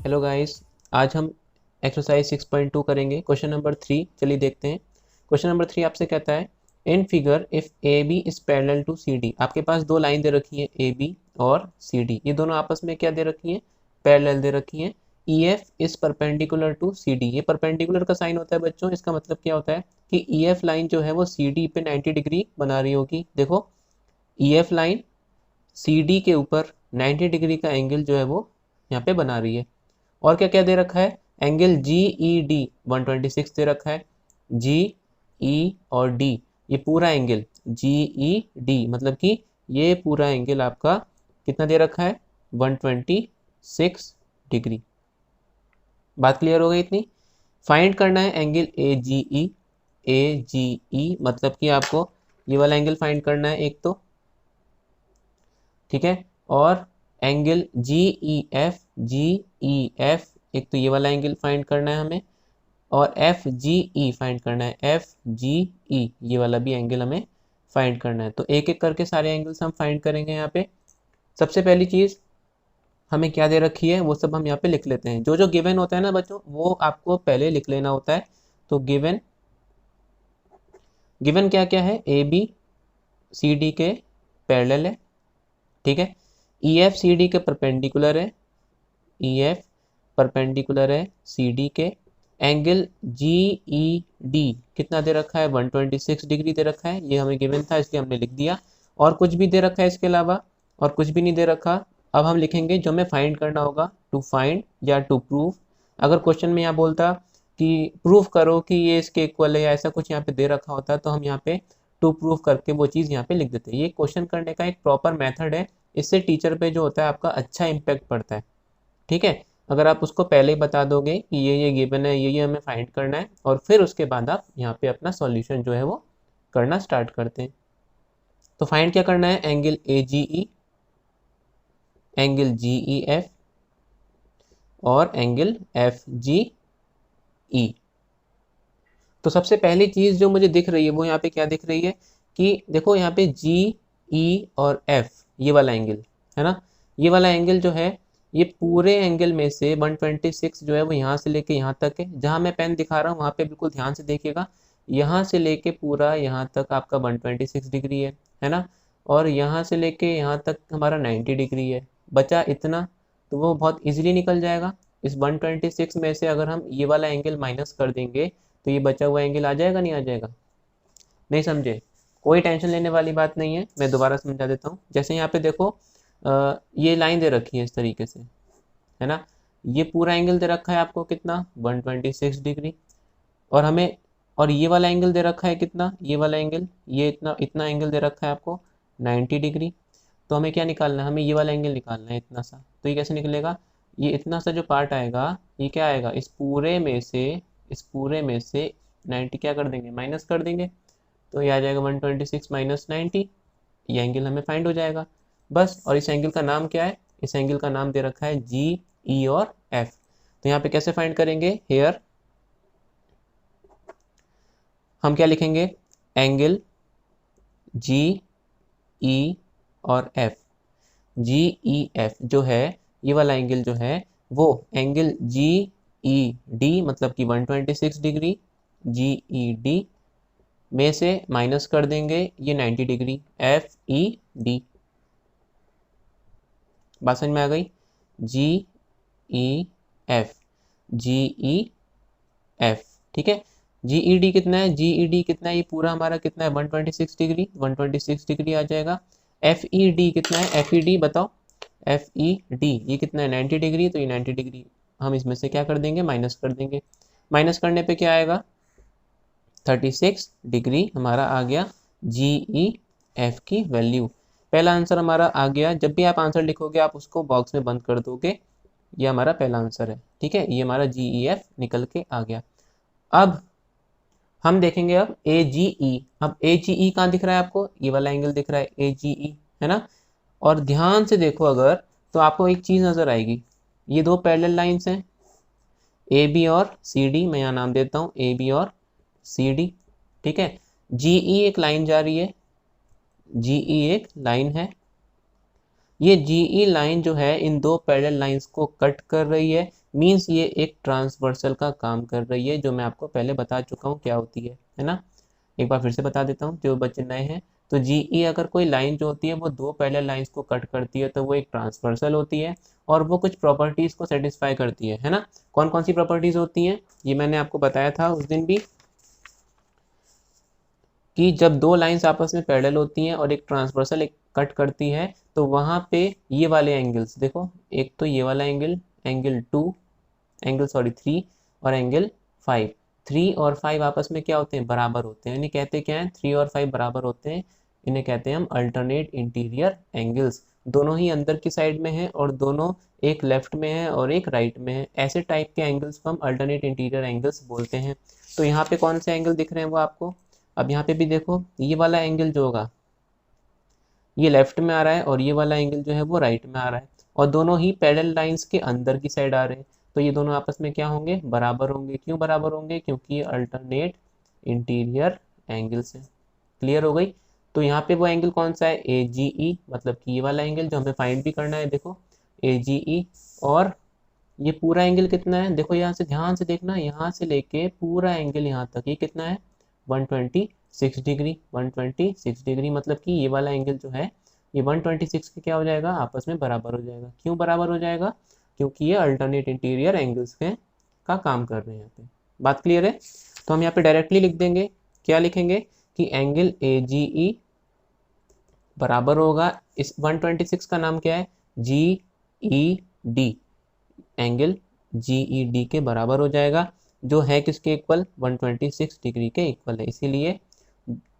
Hello guys, आज हम exercise 6.2 करेंगे। क्वेश्चन नंबर 3 चलिए देखते हैं। क्वेश्चन नंबर 3 आपसे कहता है in figure if A B is parallel to C D. आपके पास दो लाइन दे रखी है ए बी और सी डी, ये दोनों आपस में क्या दे रखी है, पैरेलल दे रखी है। E F is perpendicular to C D, ये परपेंडिकुलर का साइन होता है बच्चों। इसका मतलब क्या होता है कि ई एफ लाइन जो है वो सी डी पे 90 डिग्री बना रही होगी। देखो, E F line C D के ऊपर 90 डिग्री का एंगल जो है वो यहाँ पे बना रही है। और क्या क्या दे रखा है, एंगल जी ई डी 126 दे रखा है। जी ई और डी, ये पूरा एंगल जी ई डी मतलब कि ये पूरा एंगल आपका कितना दे रखा है, 126 डिग्री। बात क्लियर हो गई इतनी। फाइंड करना है angle A G E. A G E मतलब कि आपको ये वाला एंगल फाइंड करना है एक तो, ठीक है। और एंगल जी ई एफ, एक तो ये वाला एंगल फाइंड करना है हमें। और एफ जी ई फाइंड करना है, एफ जी ई ये वाला भी एंगल हमें फाइंड करना है। तो एक एक करके सारे एंगल्स हम फाइंड करेंगे यहाँ पे। सबसे पहली चीज़ हमें क्या दे रखी है वो सब हम यहाँ पे लिख लेते हैं। जो जो गिवन होता है ना बच्चों, वो आपको पहले लिख लेना होता है। तो गिवन गिवन क्या क्या है, ए बी सी डी के पैरेलल है, ठीक है। ई एफ सी डी के परपेंडिकुलर है, ई एफ परपेंडिकुलर है सी डी के। एंगल जी ई डी कितना दे रखा है, 126 डिग्री दे रखा है। ये हमें गिवन था इसलिए हमने लिख दिया। और कुछ भी दे रखा है इसके अलावा, और कुछ भी नहीं दे रखा। अब हम लिखेंगे जो हमें फाइंड करना होगा, टू फाइंड या टू प्रूव। अगर क्वेश्चन में यहाँ बोलता कि प्रूव करो कि ये इसके इक्वल है या ऐसा कुछ यहाँ पे दे रखा होता तो हम यहाँ पे टू प्रूव करके वो चीज़ यहाँ पे लिख देते हैं। ये क्वेश्चन करने का एक प्रॉपर मेथड है। इससे टीचर पे जो होता है आपका अच्छा इम्पैक्ट पड़ता है, ठीक है। अगर आप उसको पहले ही बता दोगे कि ये गिवन है, ये हमें फाइंड करना है, और फिर उसके बाद आप यहाँ पे अपना सॉल्यूशन जो है वो करना स्टार्ट करते हैं। तो फाइंड क्या करना है, angle A G E, angle G E F और एंगल एफ जी ई। तो सबसे पहली चीज़ जो मुझे दिख रही है वो यहाँ पे क्या दिख रही है कि देखो यहाँ पे जी ई और एफ ये वाला एंगल है ना। ये वाला एंगल जो है, ये पूरे एंगल में से 126 जो है वो यहाँ से लेके यहाँ तक है। जहाँ मैं पेन दिखा रहा हूँ वहाँ पे बिल्कुल ध्यान से देखिएगा, यहाँ से लेके पूरा यहाँ तक आपका 126 डिग्री है ना। और यहाँ से लेके यहाँ तक हमारा 90 डिग्री है। बचा इतना, तो वो बहुत इजीली निकल जाएगा। इस 126 में से अगर हम ये वाला एंगल माइनस कर देंगे तो ये बचा हुआ एंगल आ जाएगा, नहीं आ जाएगा? नहीं समझे? कोई टेंशन लेने वाली बात नहीं है, मैं दोबारा समझा देता हूँ। जैसे यहाँ पे देखो, ये लाइन दे रखी है इस तरीके से, है ना। ये पूरा एंगल दे रखा है आपको कितना, 126 डिग्री। और हमें, और ये वाला एंगल दे रखा है कितना, ये वाला एंगल, ये इतना इतना एंगल दे रखा है आपको 90 डिग्री। तो हमें क्या निकालना है, हमें ये वाला एंगल निकालना है इतना सा। तो ये कैसे निकलेगा, ये इतना सा जो पार्ट आएगा ये क्या आएगा, इस पूरे में से 90 क्या कर देंगे, माइनस कर देंगे। तो ये आ जाएगा 126 माइनस 90, ये एंगल हमें फाइंड हो जाएगा बस। और इस एंगल का नाम क्या है, इस एंगल का नाम दे रखा है जी ई और एफ। तो यहाँ पे कैसे फाइंड करेंगे, हेयर हम क्या लिखेंगे, एंगल जी ई और एफ। जी ई एफ जो है, ये वाला एंगल जो है वो एंगल जी ई डी मतलब कि 126 डिग्री, जी ई डी में से माइनस कर देंगे ये 90 डिग्री, एफ ई डी। बात समझ में आ गई, जी E F, G E F, ठीक है। जी ई डी कितना है, जी ई डी कितना है, ये पूरा हमारा कितना है 126 डिग्री, 126 डिग्री आ जाएगा। एफ ई डी कितना है, एफ ई डी बताओ, एफ ई डी ये कितना है 90 डिग्री। तो ये 90 डिग्री हम इसमें से क्या कर देंगे, माइनस कर देंगे। माइनस करने पे क्या आएगा, 36 डिग्री हमारा आ गया जी ई एफ की वैल्यू। पहला आंसर हमारा आ गया। जब भी आप आंसर लिखोगे आप उसको बॉक्स में बंद कर दोगे। ये हमारा पहला आंसर है, ठीक है। ये हमारा जी ई एफ निकल के आ गया। अब हम देखेंगे अब ए जी ई। अब ए जी ई कहाँ दिख रहा है आपको, ये वाला एंगल दिख रहा है ए जी ई, है ना। और ध्यान से देखो अगर, तो आपको एक चीज़ नज़र आएगी, ये दो पैरेलल लाइंस हैं ए बी और सी डी। मैं यहाँ नाम देता हूँ ए बी और सी डी, ठीक है। जी ई एक लाइन जा रही है, जी ई एक लाइन है। ये जीई लाइन जो है इन दो पैरेलल लाइंस को कट कर रही है, मींस ये एक ट्रांसवर्सल का काम कर रही है, जो मैं आपको पहले बता चुका हूँ क्या होती है ना। एक बार फिर से बता देता हूँ जो बच्चे नए हैं। तो जीई अगर कोई लाइन जो होती है वो दो पैरेलल लाइंस को कट करती है तो वो एक ट्रांसवर्सल होती है, और वो कुछ प्रॉपर्टीज को सेटिस्फाई करती है ना। कौन कौन सी प्रॉपर्टीज होती हैं ये मैंने आपको बताया था उस दिन भी, कि जब दो लाइंस आपस में पैरेलल होती हैं और एक ट्रांसवर्सल एक कट करती है, तो वहाँ पे ये वाले एंगल्स देखो, एक तो ये वाला एंगल, एंगल 2, एंगल सॉरी 3, और एंगल 5। 3 और 5 आपस में क्या होते हैं, बराबर होते हैं। इन्हें कहते क्या हैं, 3 और 5 बराबर होते हैं, इन्हें कहते हैं हम अल्टरनेट इंटीरियर एंगल्स। दोनों ही अंदर की साइड में है और दोनों एक लेफ्ट में है और एक राइट में है, ऐसे टाइप के एंगल्स को हम अल्टरनेट इंटीरियर एंगल्स बोलते हैं। तो यहाँ पे कौन से एंगल दिख रहे हैं वो आपको, अब यहाँ पे भी देखो, ये वाला एंगल जो होगा ये लेफ्ट में आ रहा है और ये वाला एंगल जो है वो राइट में आ रहा है, और दोनों ही पैरेलल लाइंस के अंदर की साइड आ रहे हैं, तो ये दोनों आपस में क्या होंगे, बराबर होंगे। क्यों बराबर होंगे, क्योंकि ये अल्टरनेट इंटीरियर एंगल्स है। क्लियर हो गई। तो यहाँ पे वो एंगल कौन सा है, ए जी ई, मतलब कि ये वाला एंगल जो हमें फाइंड भी करना है, देखो ए जी ई। और ये पूरा एंगल कितना है, देखो यहाँ से ध्यान से देखना, यहाँ से लेके पूरा एंगल यहाँ तक ये कितना है, 126 डिग्री। 126 डिग्री मतलब कि ये वाला एंगल जो है ये 126 के क्या हो जाएगा, आपस में बराबर हो जाएगा। क्यों बराबर हो जाएगा, क्योंकि ये अल्टरनेट इंटीरियर एंगल्स के का काम कर रहे हैं यहाँ पे। बात क्लियर है। तो हम यहाँ पे डायरेक्टली लिख देंगे, क्या लिखेंगे कि एंगल ए जी ई बराबर होगा, इस 126 का नाम क्या है, G E D, angle G E D के बराबर हो जाएगा, जो है किसके इक्वल, 126 डिग्री के इक्वल है, इसीलिए।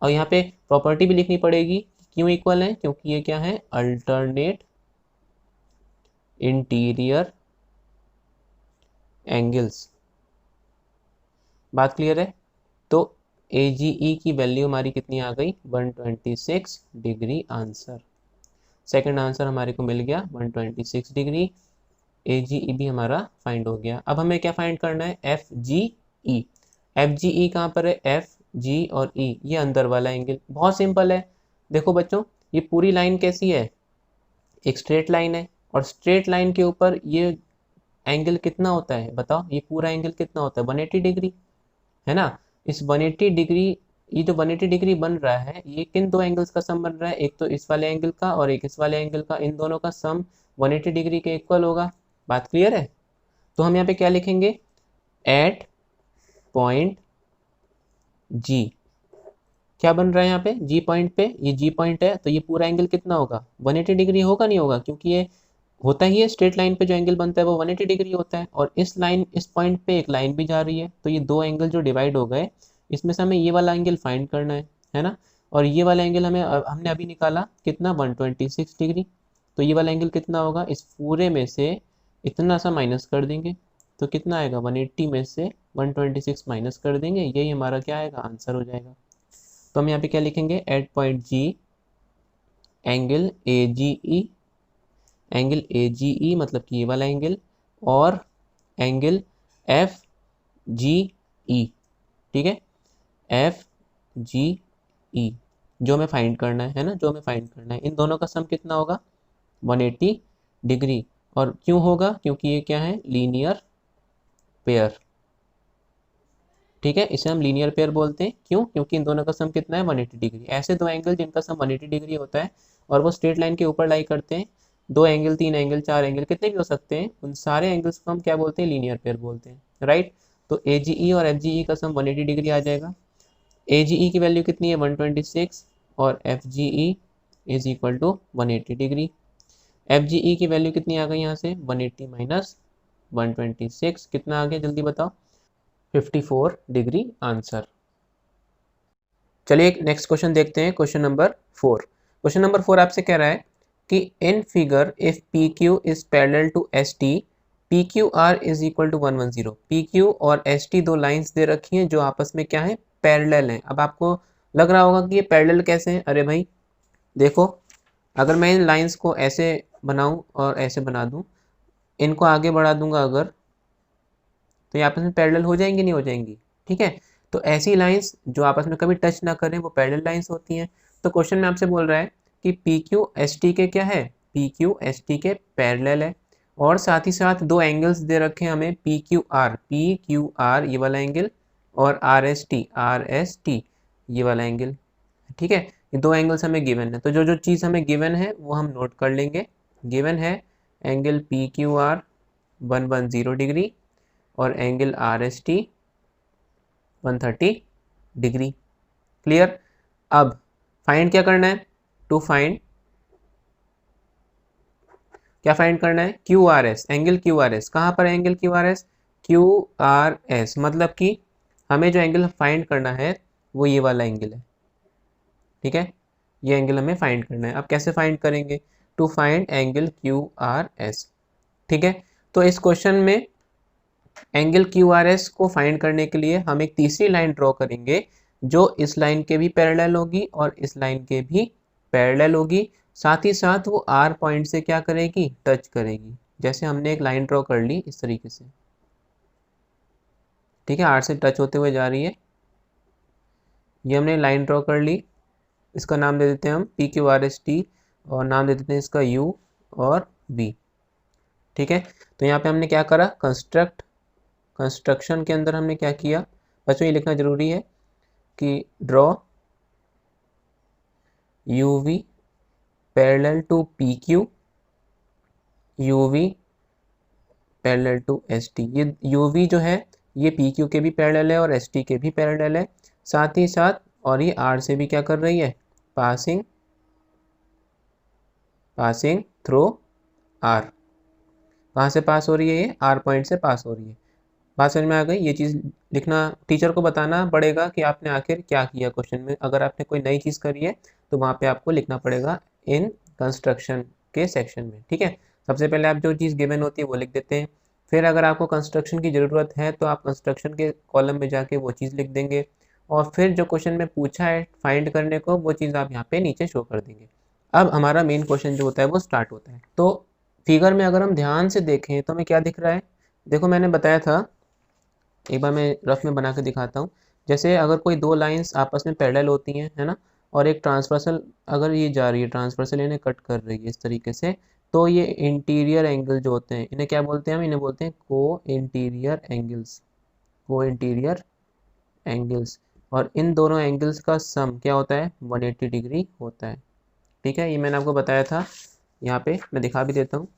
और यहाँ पे प्रॉपर्टी भी लिखनी पड़ेगी, क्यों इक्वल है, क्योंकि ये क्या है, अल्टरनेट इंटीरियर एंगल्स। बात क्लियर है। तो ए जी ई की वैल्यू हमारी कितनी आ गई, 126 डिग्री आंसर। सेकंड आंसर हमारे को मिल गया 126 डिग्री। ए जी ई भी हमारा फाइंड हो गया। अब हमें क्या फाइंड करना है, F G E. F G ई कहाँ पर है, एफ जी और ई ये अंदर वाला एंगल। बहुत सिंपल है, देखो बच्चों ये पूरी लाइन कैसी है, एक स्ट्रेट लाइन है, और स्ट्रेट लाइन के ऊपर ये एंगल कितना होता है बताओ, ये पूरा एंगल कितना होता है, 180 डिग्री है ना। इस 180 डिग्री, ये जो 180 डिग्री बन रहा है ये किन दो एंगल्स का सम बन रहा है, एक तो इस वाले एंगल का और एक इस वाले एंगल का, इन दोनों का सम 180 डिग्री के इक्वल होगा। बात क्लियर है। तो हम यहाँ पे क्या लिखेंगे, एट पॉइंट जी, क्या बन रहा है यहाँ पे, जी पॉइंट पे, ये जी पॉइंट है तो ये पूरा एंगल कितना होगा, 180 डिग्री होगा नहीं होगा, क्योंकि ये होता ही है स्ट्रेट लाइन पे जो एंगल बनता है वो 180 डिग्री होता है, और इस लाइन इस पॉइंट पे एक लाइन भी जा रही है, तो ये दो एंगल जो डिवाइड हो गए इसमें से हमें ये वाला एंगल फाइंड करना है ना। और ये वाला एंगल हमने अभी निकाला कितना, 126 डिग्री। तो ये वाला एंगल कितना होगा, इस पूरे में से इतना सा माइनस कर देंगे, तो कितना आएगा, 180 में से 126 माइनस कर देंगे, यही हमारा क्या आएगा, आंसर हो जाएगा। तो हम यहाँ पे क्या लिखेंगे, at point G angle A G E, angle A G E मतलब कि ये वाला एंगल, और एंगल एफ जी ई, ठीक है, एफ जी ई जो हमें फाइंड करना है ना, जो हमें फाइंड करना है, इन दोनों का सम कितना होगा, 180 डिग्री। और क्यों होगा, क्योंकि ये क्या है, लीनियर पेयर, ठीक है, इसे हम लीनियर पेयर बोलते हैं। क्यों, क्योंकि इन दोनों का सम कितना है, 180 डिग्री। ऐसे दो एंगल जिनका सम 180 डिग्री होता है और वो स्ट्रेट लाइन के ऊपर लाई करते हैं, दो एंगल, तीन एंगल, चार एंगल, कितने भी हो सकते हैं, उन सारे एंगल्स को हम क्या बोलते हैं, लीनियर पेयर बोलते हैं, राइट। तो ए जी ई और एफ जी ई का सम 180 डिग्री आ जाएगा। ए जी ई की वैल्यू कितनी है, 126, और F G E is equal to 180 degree. F G E की वैल्यू कितनी आ गई यहाँ से, 180 माइनस 126 कितना आ गया, जल्दी बताओ, 54 डिग्री आंसर। चलिए एक नेक्स्ट क्वेश्चन देखते हैं, क्वेश्चन नंबर 4। क्वेश्चन नंबर 4 आपसे कह रहा है कि in figure if P Q is parallel to S T, P Q R is equal to 110। P Q और एस टी दो लाइन्स दे रखी हैं जो आपस में क्या है, पैरेलल हैं। अब आपको लग रहा होगा कि ये पैरेलल कैसे हैं, अरे भाई देखो, अगर मैं इन लाइन्स को ऐसे बनाऊं और ऐसे बना दूं, इनको आगे बढ़ा दूंगा अगर, तो ये आपस में पैरेलल हो जाएंगी, नहीं हो जाएंगी, ठीक है। तो ऐसी लाइंस जो आपस में कभी टच ना करें वो पैरेलल लाइंस होती हैं। तो क्वेश्चन में आपसे बोल रहा है कि पी क्यू एस टी के क्या है, पी क्यू एस टी के पैरेलल है, और साथ ही साथ दो एंगल्स दे रखे हैं हमें, पी क्यू आर ये वाला एंगल, और आर एस टी ये वाला एंगल। ठीक है, ये दो एंगल्स हमें गिवन है, तो जो जो चीज़ हमें गिवन है वो हम नोट कर लेंगे। गिवन है angle P Q R 110 degree और angle R S T 130 degree. Clear. अब फाइंड क्या करना है, टू फाइंड क्या फाइंड करना है, Q R S, angle Q R S. कहाँ पर है angle Q R S, Q R S, मतलब कि हमें जो एंगल फाइंड करना है वो ये वाला एंगल है। ठीक है, ये एंगल हमें फाइंड करना है। अब कैसे फाइंड करेंगे, to find angle Q R S. ठीक है, तो इस क्वेश्चन में एंगल क्यू आर एस को फाइंड करने के लिए हम एक तीसरी लाइन ड्रॉ करेंगे जो इस लाइन के भी पैरेलल होगी और इस लाइन के भी पैरेलल होगी। साथ ही साथ वो आर पॉइंट से क्या करेगी, टच करेगी। जैसे हमने एक लाइन ड्रॉ कर ली इस तरीके से, ठीक है, आर से टच होते हुए जा रही है। ये हमने लाइन ड्रॉ कर ली, इसका नाम दे देते हैं हम P Q R S T, और नाम दे देते हैं इसका यू और बी। ठीक है, तो यहाँ पे हमने क्या करा, कंस्ट्रक्शन के अंदर हमने क्या किया, बच्चों ये लिखना जरूरी है कि draw U V parallel to P Q, U V parallel to S T. ये यू वी जो है ये पी क्यू के भी पैरेलल है और एस टी के भी पैरेलल है। साथ ही साथ और ये आर से भी क्या कर रही है, पासिंग थ्रू आर। कहाँ से पास हो रही है, ये आर पॉइंट से पास हो रही है। बात समझ में आ गई। ये चीज़ लिखना, टीचर को बताना पड़ेगा कि आपने आखिर क्या किया क्वेश्चन में। अगर आपने कोई नई चीज़ करी है तो वहाँ पे आपको लिखना पड़ेगा इन कंस्ट्रक्शन के सेक्शन में। ठीक है, सबसे पहले आप जो चीज़ गिवन होती है वो लिख देते हैं, फिर अगर आपको कंस्ट्रक्शन की ज़रूरत है तो आप कंस्ट्रक्शन के कॉलम में जाके वो चीज़ लिख देंगे, और फिर जो क्वेश्चन में पूछा है फाइंड करने को वो चीज़ आप यहाँ पे नीचे शो कर देंगे। अब हमारा मेन क्वेश्चन जो होता है वो स्टार्ट होता है। तो फिगर में अगर हम ध्यान से देखें तो हमें क्या दिख रहा है, देखो मैंने बताया था, एक बार मैं रफ में बना के दिखाता हूँ। जैसे अगर कोई दो लाइंस आपस में पैरेलल होती हैं, है ना, और एक ट्रांसवर्सल अगर ये जा रही है, ट्रांसवर्सल इन्हें कट कर रही है इस तरीके से, तो ये इंटीरियर एंगल जो होते हैं इन्हें क्या बोलते हैं, हम इन्हें बोलते हैं को इंटीरियर एंगल्स, को इंटीरियर एंगल्स। और इन दोनों एंगल्स का सम क्या होता है, 180 डिग्री होता है। ठीक है, ये मैंने आपको बताया था, यहाँ पे मैं दिखा भी देता हूँ।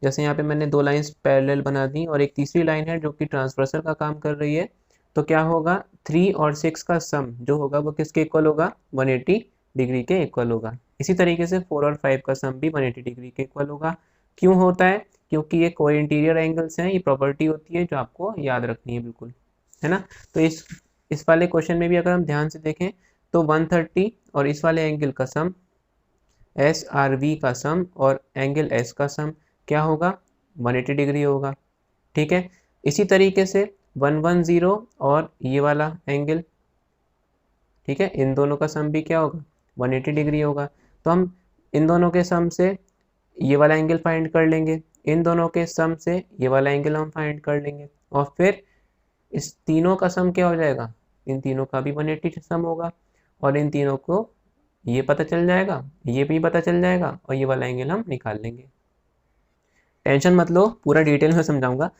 जैसे यहाँ पे मैंने दो लाइंस पैरेलल बना दी और एक तीसरी लाइन है जो कि ट्रांसवर्सल का काम कर रही है, तो क्या होगा, 3 और 6 का सम जो होगा वो किसके इक्वल होगा, 180 डिग्री के इक्वल होगा। इसी तरीके से 4 और 5 का सम भी 180 डिग्री के इक्वल होगा। क्यों होता है, क्योंकि ये को इंटीरियर एंगल्स हैं, ये प्रॉपर्टी होती है जो आपको याद रखनी है बिल्कुल, है ना। तो इस वाले क्वेश्चन में भी अगर हम ध्यान से देखें तो 130 और इस वाले एंगल का सम, एस आर वी का सम और एंगल एस का सम क्या होगा, 180 डिग्री होगा। ठीक है, इसी तरीके से 110 और ये वाला एंगल, ठीक है, इन दोनों का सम भी क्या होगा, 180 डिग्री होगा। तो हम इन दोनों के सम से ये वाला एंगल फाइंड कर लेंगे, इन दोनों के सम से ये वाला एंगल हम फाइंड कर लेंगे, और फिर इस तीनों का सम क्या हो जाएगा, इन तीनों का भी 180 सम होगा, और इन तीनों को ये पता चल जाएगा, ये भी पता चल जाएगा, और ये वाला एंगल हम निकाल लेंगे। टेंशन मत लो, पूरा डिटेल में समझाऊंगा।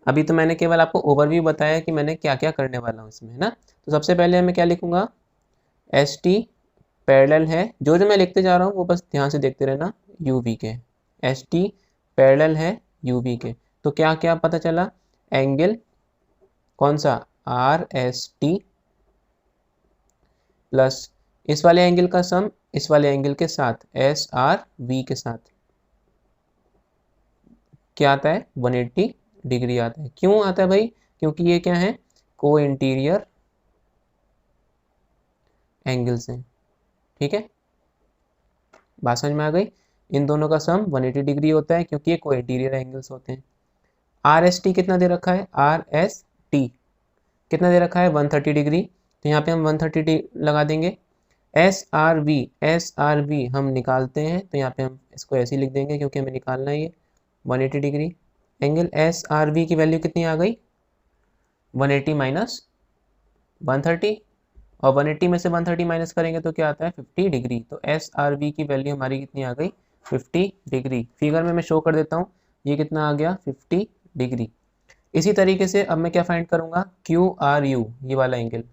अभी तो मैंने केवल आपको ओवरव्यू बताया कि मैंने क्या क्या करने वाला हूँ इसमें, है ना। तो सबसे पहले मैं क्या लिखूंगा, एस टी पैरेलल है, जो जो मैं लिखते जा रहा हूँ वो बस ध्यान से देखते रहना, यू वी के, एस टी पैरेलल है यू वी के। तो क्या क्या पता चला, एंगल कौन सा, आर एस टी प्लस इस वाले एंगल का सम इस वाले एंगल के साथ, एस आर वी के साथ क्या आता है, 180 डिग्री आता है। क्यों आता है भाई, क्योंकि ये क्या है, को इंटीरियर एंगल्स हैं। ठीक है, बात समझ में आ गई। इन दोनों का सम 180 डिग्री होता है क्योंकि ये को इंटीरियर एंगल्स होते हैं। आर एस टी कितना दे रखा है, आर एस टी कितना दे रखा है, 130 डिग्री, तो यहाँ पे हम 130 लगा देंगे। एस आर वी हम निकालते हैं, तो यहाँ पे हम इसको ऐसे ही लिख देंगे क्योंकि हमें निकालना है ये 180 degree. Angle S R V की वैल्यू कितनी आ गई, 180 माइनस 130, और 180 में से 130 माइनस करेंगे तो क्या आता है, 50 डिग्री। तो एस आर वी की वैल्यू हमारी कितनी आ गई, 50 डिग्री। फिगर में मैं शो कर देता हूँ, ये कितना आ गया 50 डिग्री। इसी तरीके से अब मैं क्या फाइंड करूँगा, क्यू आर यू, ये वाला एंगल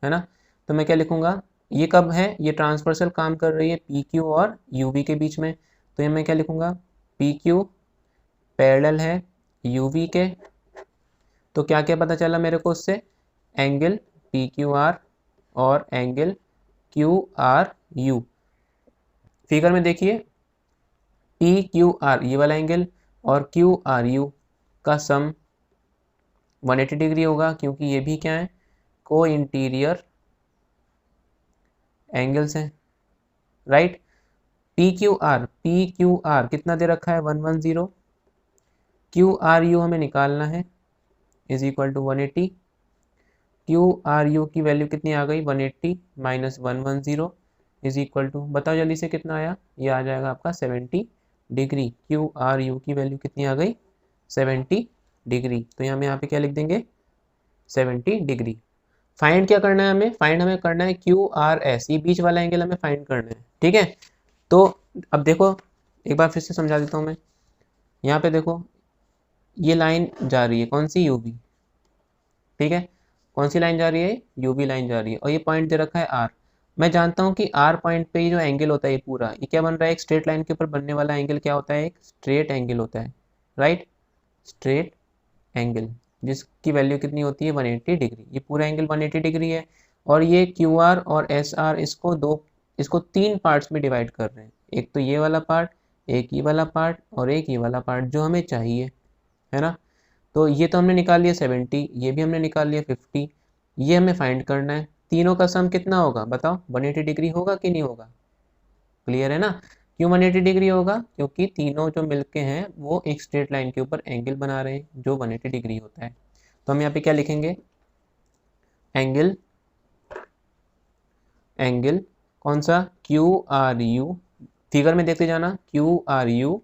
है ना। तो मैं क्या लिखूँगा, ये कब है, ये ट्रांसवर्सल काम कर रही है पी क्यू और यू वी के बीच में। तो ये मैं क्या लिखूँगा, पी क्यू पैरेलल है यू वी के। तो क्या क्या पता चला मेरे को उससे, एंगल पी क्यू आर और angle Q R you. Figure में देखिए, पी क्यू आर ये वाला एंगल और क्यू आर यू का सम 180 डिग्री होगा, क्योंकि ये भी क्या है, को इंटीरियर एंगल्स हैं, राइट। पी क्यू आर कितना दे रखा है 110, क्यू आर यू हमें निकालना है, is equal to 180। Q R U की वैल्यू कितनी आ गई, 180 माइनस 110 इज इक्वल टू, बताओ जल्दी से कितना आया, ये आ जाएगा आपका 70 डिग्री। क्यू आर यू की वैल्यू कितनी आ गई 70 डिग्री। तो यहाँ पे क्या लिख देंगे 70 डिग्री। फाइंड क्या करना है हमें, फाइंड हमें करना है क्यू आर एस, ये बीच वाला एंगल हमें फाइंड करना है, ठीक है। तो अब देखो, एक बार फिर से समझा देता हूँ मैं। यहाँ पे देखो, ये लाइन जा रही है कौन सी, यूवी, ठीक है। कौन सी लाइन जा रही है, यूवी लाइन जा रही है, और ये पॉइंट दे रखा है आर। मैं जानता हूँ कि आर पॉइंट पे ये जो एंगल होता है ये पूरा, ये क्या बन रहा है, एक स्ट्रेट लाइन के ऊपर बनने वाला एंगल क्या होता है, एक स्ट्रेट एंगल होता है, राइट। स्ट्रेट एंगल जिसकी वैल्यू कितनी होती है 180 डिग्री, ये पूरा एंगल 180 डिग्री है। और ये क्यू आर और एस आर इसको तीन पार्ट्स में डिवाइड कर रहे हैं, एक तो ये वाला पार्ट, एक ये वाला पार्ट और एक ये वाला पार्ट जो हमें चाहिए, है ना। तो ये तो हमने निकाल लिया 70, ये भी हमने निकाल लिया 50, ये हमें फाइंड करना है। तीनों का सम कितना होगा बताओ, 180 डिग्री होगा कि नहीं होगा, क्लियर है ना। क्यों 180 डिग्री होगा, क्योंकि तीनों जो मिलके हैं वो एक स्ट्रेट लाइन के ऊपर एंगल बना रहे हैं जो 180 डिग्री होता है। तो हम यहाँ पे क्या लिखेंगे, एंगल, एंगल कौन सा, क्यू आर यू, फिगर में देखते जाना, क्यू आर यू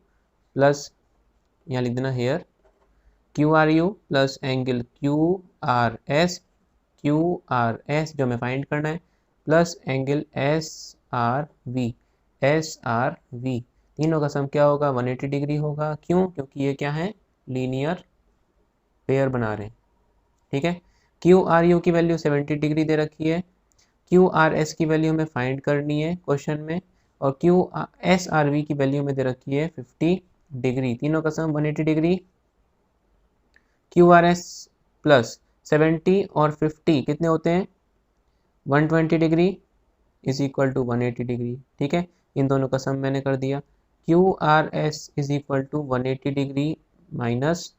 प्लस, यहाँ लिख देना here, Q R U plus angle Q R S, Q R S जो हमें फाइंड करना है, plus angle S R V, S R V. तीनों का सम क्या होगा 180 डिग्री होगा। क्यों, क्योंकि ये क्या है, लीनियर पेयर बना रहे हैं, ठीक है। क्यू आर यू की वैल्यू 70 डिग्री दे रखी है, क्यू आर एस की वैल्यू हमें फाइंड करनी है क्वेश्चन में, और क्यू एस आर वी की वैल्यू हमें दे रखी है 50 डिग्री। तीनों का sum 180 degree. Q R S plus 70 और 50 कितने होते हैं 120 degree is equal to 180 degree, ठीक है। इन दोनों का सम मैंने कर दिया, Q R S is equal to 180 degree minus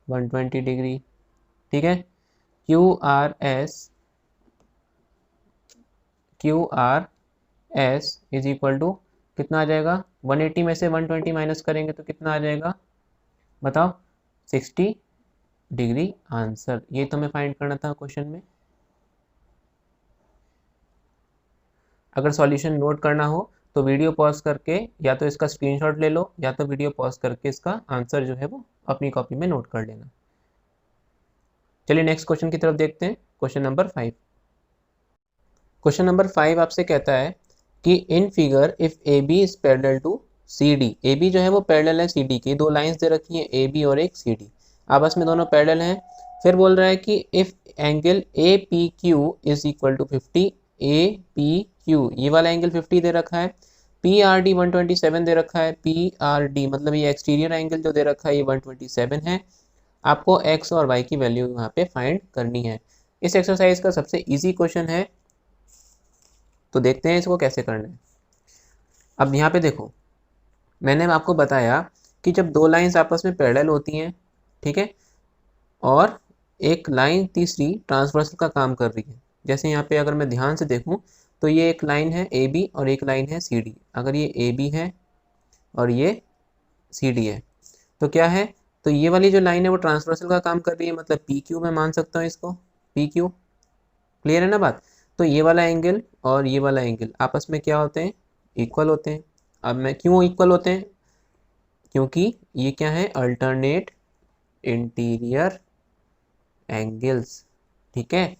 120 degree, ठीक है। Q R S is equal to कितना आ जाएगा, 180 में से 120 माइनस करेंगे तो कितना आ जाएगा बताओ, 60 डिग्री आंसर। ये तो हमें फाइंड करना था क्वेश्चन में। अगर सॉल्यूशन नोट करना हो तो वीडियो पॉज करके या तो इसका स्क्रीनशॉट ले लो, या तो वीडियो पॉज करके इसका आंसर जो है वो अपनी कॉपी में नोट कर लेना। चलिए नेक्स्ट क्वेश्चन की तरफ देखते हैं, क्वेश्चन नंबर 5। क्वेश्चन नंबर 5 आपसे कहता है कि in figure if A B is parallel to C D, A B जो है वो पैरेलल है सी डी की, दो लाइंस दे रखी है ए बी और एक सी डी, आपस में दोनों पैरेलल हैं। फिर बोल रहा है कि if angle A P Q is equal to 50, A P Q ये वाला एंगल 50 दे रखा है, पी आर डी 127 दे रखा है, पी आर डी मतलब ये एक्सटीरियर एंगल जो दे रखा है ये 127 है। आपको एक्स और वाई की वैल्यू यहाँ पे फाइंड करनी है। इस एक्सरसाइज का सबसे इजी क्वेश्चन है, तो देखते हैं इसको कैसे करना है। अब यहाँ पे देखो, मैंने आपको बताया कि जब दो लाइंस आपस में पैरेलल होती हैं, ठीक है, और एक लाइन तीसरी ट्रांसवर्सल का काम कर रही है, जैसे यहाँ पे अगर मैं ध्यान से देखूं तो ये एक लाइन है ए बी और एक लाइन है सी डी। अगर ये ए बी है और ये सी डी है तो क्या है, तो ये वाली जो लाइन है वो ट्रांसवर्सल का काम कर रही है, मतलब पी क्यू मैं मान सकता हूँ इसको, पी क्यू, क्लियर है ना बात। तो ये वाला एंगल और ये वाला एंगल आपस में क्या होते हैं, इक्वल होते हैं। अब मैं क्यों इक्वल होते हैं, क्योंकि ये क्या है, अल्टरनेट इंटीरियर एंगल्स, ठीक है।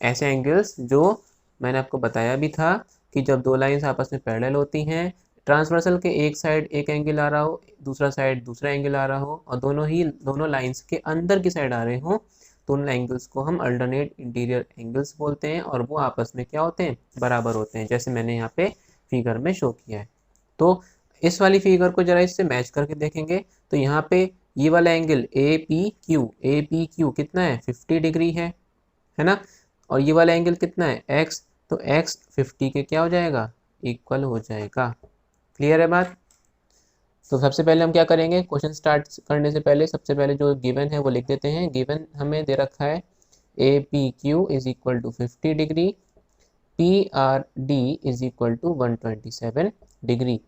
ऐसे एंगल्स जो मैंने आपको बताया भी था कि जब दो लाइंस आपस में पैरेलल होती हैं, ट्रांसवर्सल के एक साइड एक एंगल आ रहा हो, दूसरा साइड दूसरा एंगल आ रहा हो, और दोनों लाइंस के अंदर की साइड आ रहे हो, तो उन एंगल्स को हम अल्टरनेट इंटीरियर एंगल्स बोलते हैं, और वो आपस में क्या होते हैं, बराबर होते हैं, जैसे मैंने यहाँ पे फिगर में शो किया है। तो इस वाली फिगर को जरा इससे मैच करके देखेंगे, तो यहाँ पे ये वाला एंगल ए पी क्यू कितना है, 50 डिग्री है ना, और ये वाला एंगल कितना है, एक्स, तो एक्स 50 के क्या हो जाएगा, इक्वल हो जाएगा। क्लियर है बात। तो सबसे पहले हम क्या करेंगे, क्वेश्चन स्टार्ट करने से पहले सबसे पहले जो गिवन है वो लिख देते हैं। गिवन हमें दे रखा है A P Q is equal to 50 degree, P R D is equal to 127 degree.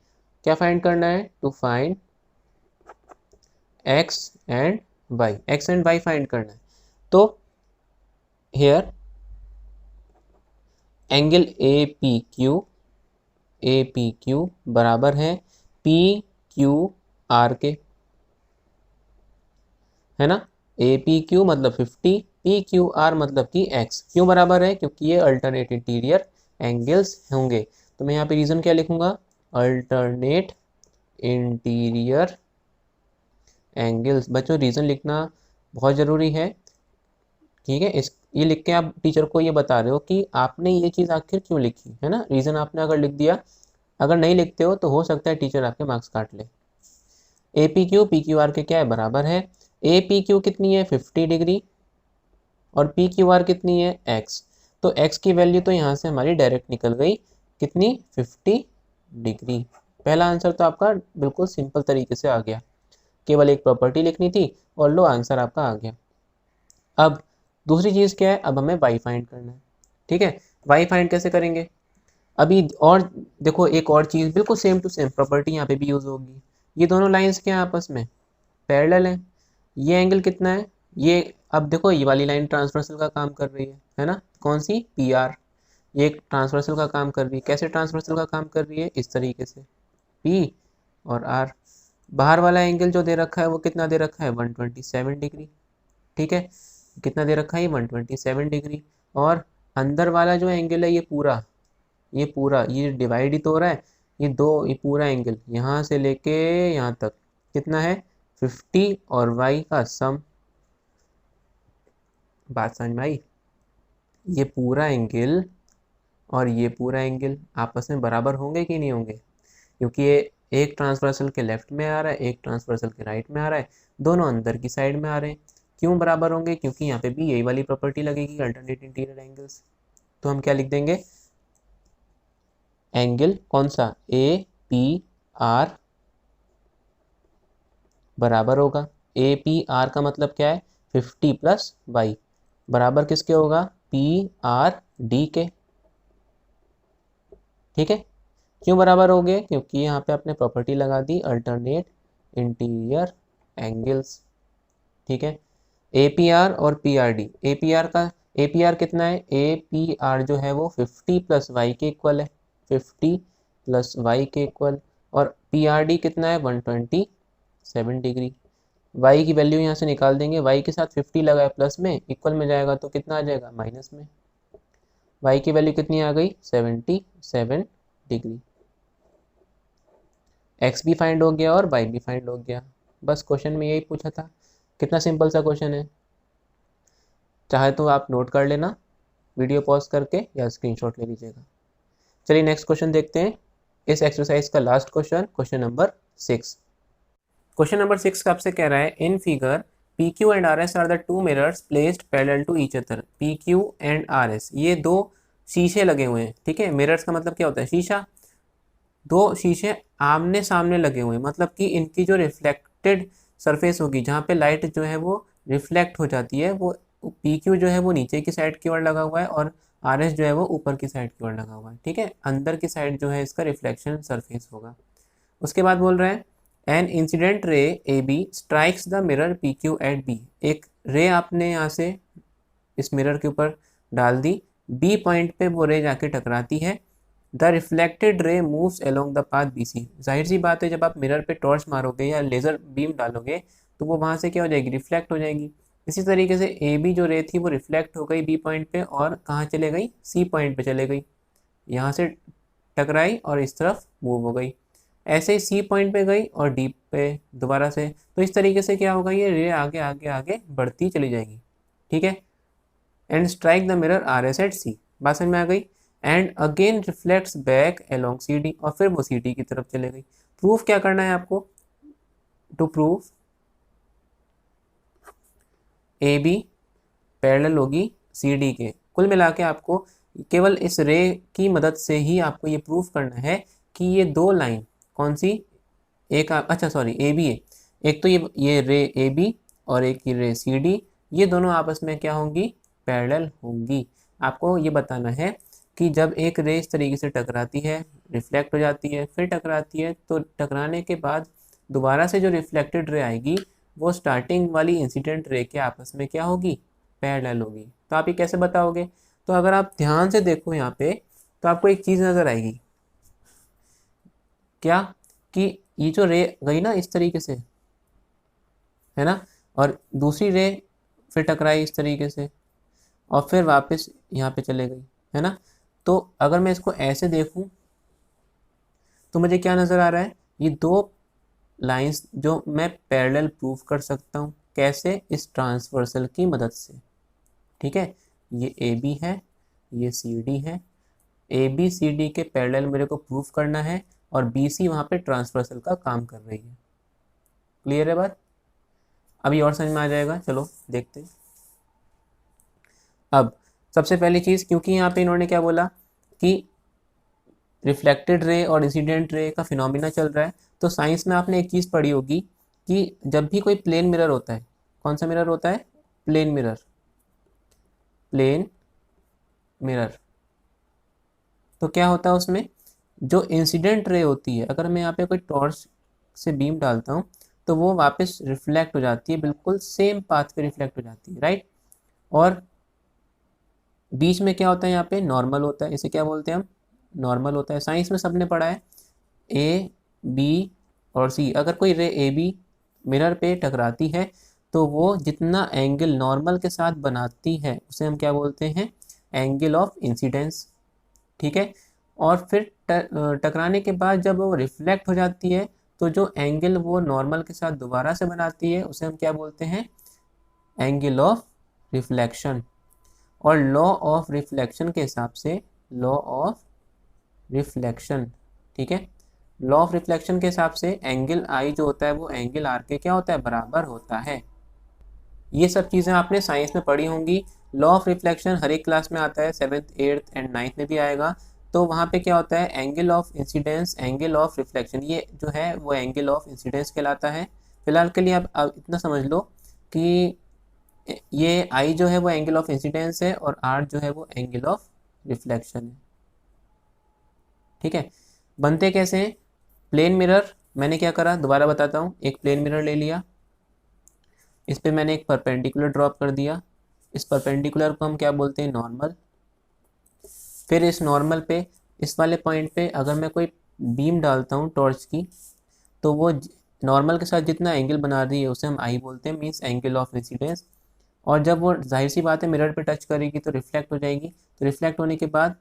क्या फाइंड करना है, to find X and Y, X and Y find करना है। तो here angle A P Q बराबर है पी क्यू आर के, है ना। ए पी क्यू मतलब 50, पी क्यू आर मतलब कि एक्स। क्यों बराबर है, क्योंकि ये अल्टरनेट इंटीरियर एंगल्स होंगे। तो मैं यहाँ पे रीजन क्या लिखूंगा, अल्टरनेट इंटीरियर एंगल्स। बच्चों रीजन लिखना बहुत ज़रूरी है, ठीक है। इस ये लिख के आप टीचर को ये बता रहे हो कि आपने ये चीज़ आखिर क्यों लिखी है ना। रीज़न आपने अगर लिख दिया, अगर नहीं लिखते हो तो हो सकता है टीचर आपके मार्क्स काट ले। ए पी क्यू आर के क्या है, बराबर है। ए पी क्यू कितनी है, 50 डिग्री, और पी क्यू आर कितनी है, एक्स। तो एक्स की वैल्यू तो यहाँ से हमारी डायरेक्ट निकल गई, कितनी, 50 डिग्री। पहला आंसर तो आपका बिल्कुल सिंपल तरीके से आ गया, केवल एक प्रॉपर्टी लिखनी थी और लो आंसर आपका आ गया। अब दूसरी चीज़ क्या है, अब हमें वाई फाइंड करना है, ठीक है। वाई फाइंड कैसे करेंगे, अभी और देखो एक और चीज़ बिल्कुल सेम टू सेम प्रॉपर्टी यहाँ पे भी यूज़ होगी। ये दोनों लाइंस क्या हैं, आपस में पैरेलल हैं। ये एंगल कितना है, ये अब देखो ये वाली लाइन ट्रांसवर्सल का काम कर रही है ना, कौन सी, पी आर। ये एक ट्रांसवर्सल का काम कर रही है, कैसे ट्रांसवर्सल का काम कर रही है, इस तरीके से, पी और आर। बाहर वाला एंगल जो दे रखा है वो कितना दे रखा है, 127 डिग्री, ठीक है। कितना दे रखा है, 127 डिग्री। और अंदर वाला जो एंगल है ये डिवाइड ही तो हो रहा है, ये पूरा एंगल यहाँ से लेके यहाँ तक कितना है, 50, और वाई का सम। बात समझ में आई। ये पूरा एंगल और ये पूरा एंगल आपस में बराबर होंगे कि नहीं होंगे, क्योंकि ये एक ट्रांसवर्सल के लेफ्ट में आ रहा है, एक ट्रांसवर्सल के राइट में आ रहा है, दोनों अंदर की साइड में आ रहे हैं। क्यों बराबर होंगे, क्योंकि यहाँ पे भी यही वाली प्रॉपर्टी लगेगी, अल्टरनेट इंटीरियर एंगल्स। तो हम क्या लिख देंगे, एंगल कौन सा, ए पी आर बराबर होगा, ए पी आर का मतलब क्या है, 50 प्लस वाई, बराबर किसके होगा, पी आर डी के, ठीक है। क्यों बराबर हो गए, क्योंकि यहाँ पे आपने प्रॉपर्टी लगा दी अल्टरनेट इंटीरियर एंगल्स, ठीक है। ए पी आर और P R D, A P R कितना है, ए पी आर जो है वो 50 प्लस वाई के इक्वल है, 50 प्लस वाई के इक्वल। और पी आर डी कितना है, 127 डिग्री। वाई की वैल्यू यहाँ से निकाल देंगे, वाई के साथ 50 लगाए प्लस में, इक्वल में जाएगा तो कितना आ जाएगा, माइनस में। वाई की वैल्यू कितनी आ गई, 77 डिग्री। एक्स भी फाइंड हो गया और वाई भी फाइंड हो गया। बस क्वेश्चन में यही पूछा था, कितना सिंपल सा क्वेश्चन है। चाहे तो आप नोट कर लेना वीडियो पॉज करके, या स्क्रीनशॉट ले लीजिएगा। चलिए नेक्स्ट क्वेश्चन देखते हैं, इस एक्सरसाइज का last question, question number 6। Question number 6 का आपसे कह रहा है, in figure P Q and R S are the two mirrors placed parallel to each other. P Q and R S, ये दो शीशे लगे हुए हैं, ठीक है। मिरर्स का मतलब क्या होता है, शीशा। दो शीशे आमने सामने लगे हुए हैं, मतलब कि इनकी जो रिफ्लेक्टेड सरफेस होगी, जहाँ पे लाइट जो है वो रिफ्लेक्ट हो जाती है, वो पी क्यू जो है वो नीचे की साइड की ओर लगा हुआ है, और आर एस जो है वो ऊपर की साइड की ओर लगा हुआ है, ठीक है। अंदर की साइड जो है इसका रिफ्लेक्शन सरफेस होगा। उसके बाद बोल रहे हैं, an incident ray A B strikes the mirror P Q at B. एक रे आपने यहाँ से इस मिरर के ऊपर डाल दी, बी पॉइंट पे वो रे जाके टकराती है। The reflected ray moves along the path B C. जाहिर सी बात है, जब आप मिरर पे टॉर्च मारोगे या लेज़र बीम डालोगे तो वो वहाँ से क्या हो जाएगी, रिफ्लेक्ट हो जाएगी। इसी तरीके से ए बी जो रे थी वो रिफ्लेक्ट हो गई बी पॉइंट पे, और कहाँ चले गई, सी पॉइंट पे चले गई। यहाँ से टकराई और इस तरफ मूव हो गई। ऐसे ही सी पॉइंट पे गई और डी पे दोबारा से, तो इस तरीके से क्या होगा, ये रे आगे आगे आगे बढ़ती चली जाएगी, ठीक है। And strike the mirror R S at C, बात समझ में आ गई। And again reflects back along C D, और फिर वो सी डी की तरफ चले गई। प्रूफ क्या करना है आपको, to prove A B parallel होगी सी डी के। कुल मिला के आपको केवल इस रे की मदद से ही आपको ये प्रूफ करना है कि ये दो लाइन कौन सी, एक अच्छा सॉरी ए बी है, एक तो ये रे ए बी और एक ये रे सी डी, ये दोनों आपस में क्या होंगी, पैरेलल होंगी। आपको ये बताना है कि जब एक रे इस तरीके से टकराती है, रिफ्लेक्ट हो जाती है, फिर टकराती है, तो टकराने के बाद दोबारा से जो रिफ्लेक्टेड रे आएगी वो स्टार्टिंग वाली इंसिडेंट रे के आपस में क्या होगी, पैरेलल होगी। तो आप ये कैसे बताओगे, तो अगर आप ध्यान से देखो यहाँ पे तो आपको एक चीज़ नज़र आएगी, क्या, कि ये जो रे गई ना इस तरीके से, है ना, और दूसरी रे फिर टकराई इस तरीके से और फिर वापस यहाँ पे चले गई, है ना। तो अगर मैं इसको ऐसे देखूं तो मुझे क्या नज़र आ रहा है, ये दो लाइंस जो मैं पैरेलल प्रूफ कर सकता हूँ, कैसे, इस ट्रांसवर्सल की मदद से, ठीक है। ये ए बी है, ये सी डी है, ए बी सी डी के पैरेलल मेरे को प्रूफ करना है और बी सी वहाँ पे ट्रांसवर्सल का काम कर रही है। क्लियर है बात, अभी और समझ में आ जाएगा, चलो देखते हैं। अब सबसे पहली चीज़, क्योंकि यहाँ पे इन्होंने क्या बोला कि रिफ्लेक्टेड रे और इंसिडेंट रे का फिनोमिना चल रहा है, तो साइंस में आपने एक चीज़ पढ़ी होगी कि जब भी कोई प्लेन मिरर होता है, कौन सा मिरर होता है, प्लेन मिरर, प्लेन मिरर, तो क्या होता है उसमें जो इंसिडेंट रे होती है, अगर मैं यहाँ पे कोई टॉर्च से बीम डालता हूँ तो वो वापस रिफ्लेक्ट हो जाती है, बिल्कुल सेम पाथ पे रिफ्लेक्ट हो जाती है, राइट। और बीच में क्या होता है, यहाँ पे नॉर्मल होता है, इसे क्या बोलते हैं हम, नॉर्मल होता है। साइंस में सबने पढ़ा है ए बी और सी, अगर कोई रे ए बी मिरर पे टकराती है तो वो जितना एंगल नॉर्मल के साथ बनाती है उसे हम क्या बोलते हैं, एंगल ऑफ इंसिडेंस, ठीक है। और फिर टकराने के बाद जब वो रिफ्लेक्ट हो जाती है तो जो एंगल वो नॉर्मल के साथ दोबारा से बनाती है उसे हम क्या बोलते हैं, एंगल ऑफ रिफ्लेक्शन। और लॉ ऑफ रिफ्लेक्शन के हिसाब से, लॉ ऑफ रिफ्लेक्शन, ठीक है, लॉ ऑफ रिफ्लेक्शन के हिसाब से एंगल आई जो होता है वो एंगल आर के क्या होता है, बराबर होता है। ये सब चीज़ें आपने साइंस में पढ़ी होंगी। लॉ ऑफ रिफ्लेक्शन हर एक क्लास में आता है, 7th 8th एंड 9th में भी आएगा। तो वहाँ पे क्या होता है, angle of incidence, angle of reflection, ये जो है वो एंगल ऑफ इंसिडेंस कहलाता है। फिलहाल के लिए आप इतना समझ लो कि ये आई जो है वो एंगल ऑफ इंसिडेंस है और आर जो है वो एंगल ऑफ रिफ्लेक्शन है, ठीक है। बनते कैसे हैं, प्लेन मिरर, मैंने क्या करा दोबारा बताता हूँ, एक प्लेन मिरर ले लिया, इस पे मैंने एक परपेंडिकुलर ड्रॉप कर दिया, इस परपेंडिकुलर को हम क्या बोलते हैं, नॉर्मल। फिर इस नॉर्मल पे, इस वाले पॉइंट पे अगर मैं कोई बीम डालता हूँ टॉर्च की, तो वो नॉर्मल के साथ जितना एंगल बना रही है उसे हम आई बोलते हैं, मीन्स एंगल ऑफ इंसिडेंस। और जब वो जाहिर सी बात है मिरर पे टच करेगी तो रिफ्लेक्ट हो जाएगी, तो रिफ्लेक्ट होने के बाद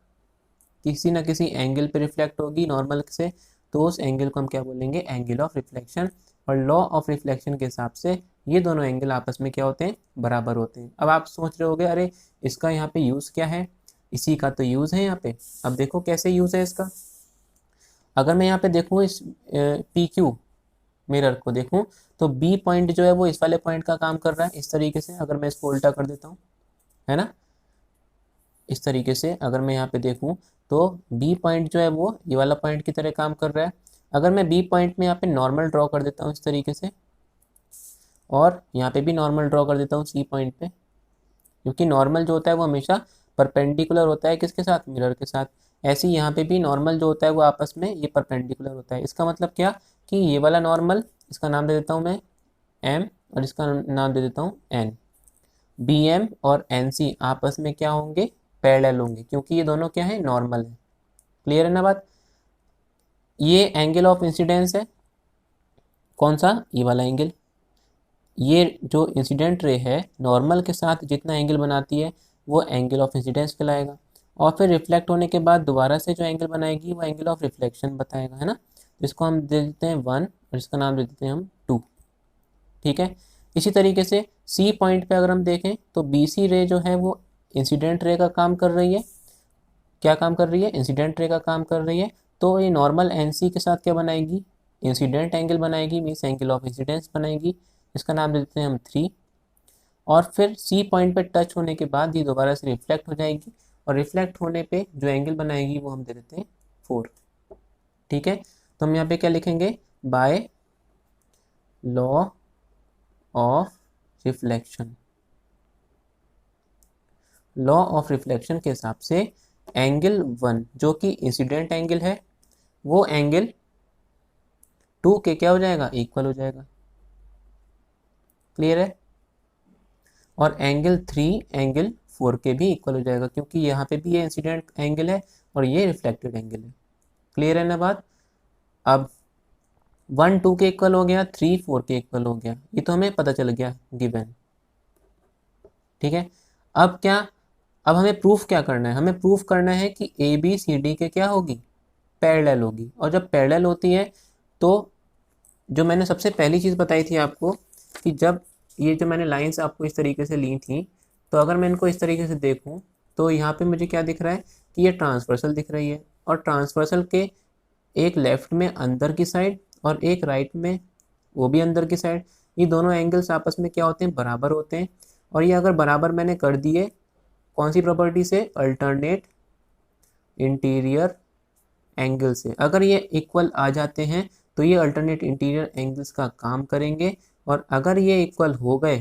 किसी ना किसी एंगल पे रिफ्लेक्ट होगी नॉर्मल से, तो उस एंगल को हम क्या बोलेंगे, एंगल ऑफ रिफ्लेक्शन। और लॉ ऑफ रिफ्लेक्शन के हिसाब से ये दोनों एंगल आपस में क्या होते हैं, बराबर होते हैं। अब आप सोच रहे होगे अरे इसका यहाँ पे यूज़ क्या है, इसी का तो यूज़ है यहाँ पे। अब देखो कैसे यूज़ है इसका, अगर मैं यहाँ पे देखूँ इस पी क्यू मिरर को देखूँ तो बी पॉइंट जो है वो इस वाले पॉइंट का काम कर रहा है, इस तरीके से अगर मैं इसको उल्टा कर देता हूँ, है ना, इस तरीके से अगर मैं यहाँ पे देखूँ तो बी पॉइंट जो है वो ये वाला पॉइंट की तरह काम कर रहा है। अगर मैं बी पॉइंट में यहाँ पे नॉर्मल ड्रॉ कर देता हूँ इस तरीके से, और यहाँ पे भी नॉर्मल ड्रॉ कर देता हूँ सी पॉइंट पे, क्योंकि नॉर्मल जो होता है वो हमेशा परपेंडिकुलर होता है किसके साथ, मिरर के साथ। ऐसे ही यहाँ पे भी नॉर्मल जो होता है वो आपस में ये परपेंडिकुलर होता है। इसका मतलब क्या, कि ये वाला नॉर्मल, इसका नाम दे देता हूँ मैं एम और इसका नाम दे देता हूँ एन, बी एम और एन सी आपस में क्या होंगे, पैरेलल होंगे, क्योंकि ये दोनों क्या है, नॉर्मल है। क्लियर है ना बात। ये एंगल ऑफ इंसिडेंस है, कौन सा, ये वाला एंगल। ये जो इंसिडेंट रे है नॉर्मल के साथ जितना एंगल बनाती है वो एंगल ऑफ इंसिडेंस कहलाएगा। और फिर रिफ्लेक्ट होने के बाद दोबारा से जो एंगल बनाएगी वो एंगल ऑफ रिफ्लेक्शन बताएगा, है ना। तो इसको हम दे देते हैं 1 और इसका नाम दे देते हैं हम 2। ठीक है, इसी तरीके से सी पॉइंट पे अगर हम देखें तो BC रे जो है वो इंसिडेंट रे का काम कर रही है। क्या काम कर रही है? इंसिडेंट रे का काम कर रही है। तो ये नॉर्मल NC के साथ क्या बनाएगी? इंसिडेंट एंगल बनाएगी, मीन्स एंगल ऑफ इंसिडेंस बनाएगी। इसका नाम दे देते हैं हम 3। और फिर सी पॉइंट पे टच होने के बाद ये दोबारा से रिफ्लेक्ट हो जाएगी और रिफ्लेक्ट होने पे जो एंगल बनाएगी वो हम दे देते हैं 4। ठीक है, तो हम यहाँ पे क्या लिखेंगे? By law of reflection. Law of reflection के हिसाब से एंगल 1 जो कि इंसिडेंट एंगल है वो एंगल 2 के क्या हो जाएगा? इक्वल हो जाएगा। क्लियर है? और एंगल 3 एंगल 4 के भी इक्वल हो जाएगा, क्योंकि यहाँ पे भी ये इंसिडेंट एंगल है और ये रिफ्लेक्टेड एंगल है। क्लियर है ना बात? अब 1 2 के इक्वल हो गया, 3 4 के इक्वल हो गया, ये तो हमें पता चल गया गिवन। ठीक है, अब क्या? अब हमें प्रूफ क्या करना है? हमें प्रूफ करना है कि ABCD के क्या होगी? पैरेलल होगी। और जब पैरेलल होती है तो जो मैंने सबसे पहली चीज़ बताई थी आपको कि जब ये जो मैंने लाइंस आपको इस तरीके से ली थी, तो अगर मैं इनको इस तरीके से देखूं तो यहाँ पे मुझे क्या दिख रहा है कि ये ट्रांसवर्सल दिख रही है, और ट्रांसवर्सल के एक लेफ्ट में अंदर की साइड और एक राइट में वो भी अंदर की साइड, ये दोनों एंगल्स आपस में क्या होते हैं? बराबर होते हैं। और ये अगर बराबर मैंने कर दिए कौन सी प्रॉपर्टी से? अल्टरनेट इंटीरियर एंगल से। अगर ये इक्वल आ जाते हैं तो ये अल्टरनेट इंटीरियर एंगल्स का काम करेंगे, और अगर ये इक्वल हो गए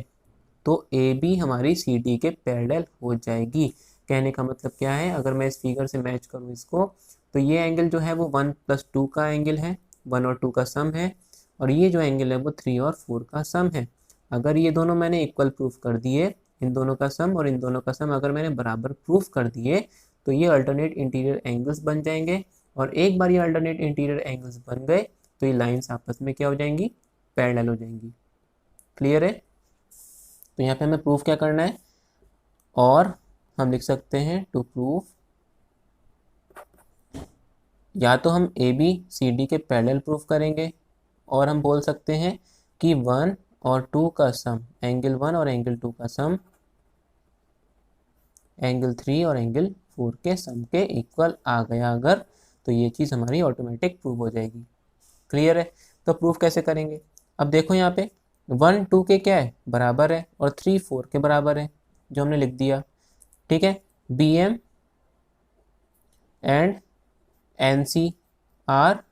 तो AB हमारी CD के पैरेलल हो जाएगी। कहने का मतलब क्या है? अगर मैं इस फिगर से मैच करूँ इसको, तो ये एंगल जो है वो 1 + 2 का एंगल है, 1 और 2 का सम है, और ये जो एंगल है वो 3 और 4 का सम है। अगर ये दोनों मैंने इक्वल प्रूफ कर दिए, इन दोनों का सम और इन दोनों का सम अगर मैंने बराबर प्रूफ कर दिए, तो ये अल्टरनेट इंटीरियर एंगल्स बन जाएंगे। और एक बार ये अल्टरनेट इंटीरियर एंगल्स बन गए तो ये लाइंस आपस में क्या हो जाएंगी? पैरेलल हो जाएंगी। क्लियर है? तो यहाँ पे हमें प्रूफ क्या करना है? और हम लिख सकते हैं टू प्रूफ, या तो हम ABCD के पैरेलल प्रूफ करेंगे, और हम बोल सकते हैं कि 1 और 2 का सम, एंगल 1 और एंगल 2 का सम एंगल 3 और एंगल 4 के सम के इक्वल आ गया अगर, तो ये चीज़ हमारी ऑटोमेटिक प्रूफ हो जाएगी। क्लियर है? तो प्रूफ कैसे करेंगे? अब देखो यहाँ पे 1 2 के क्या है? बराबर है, और 3 4 के बराबर है, जो हमने लिख दिया। ठीक है, BM and NC are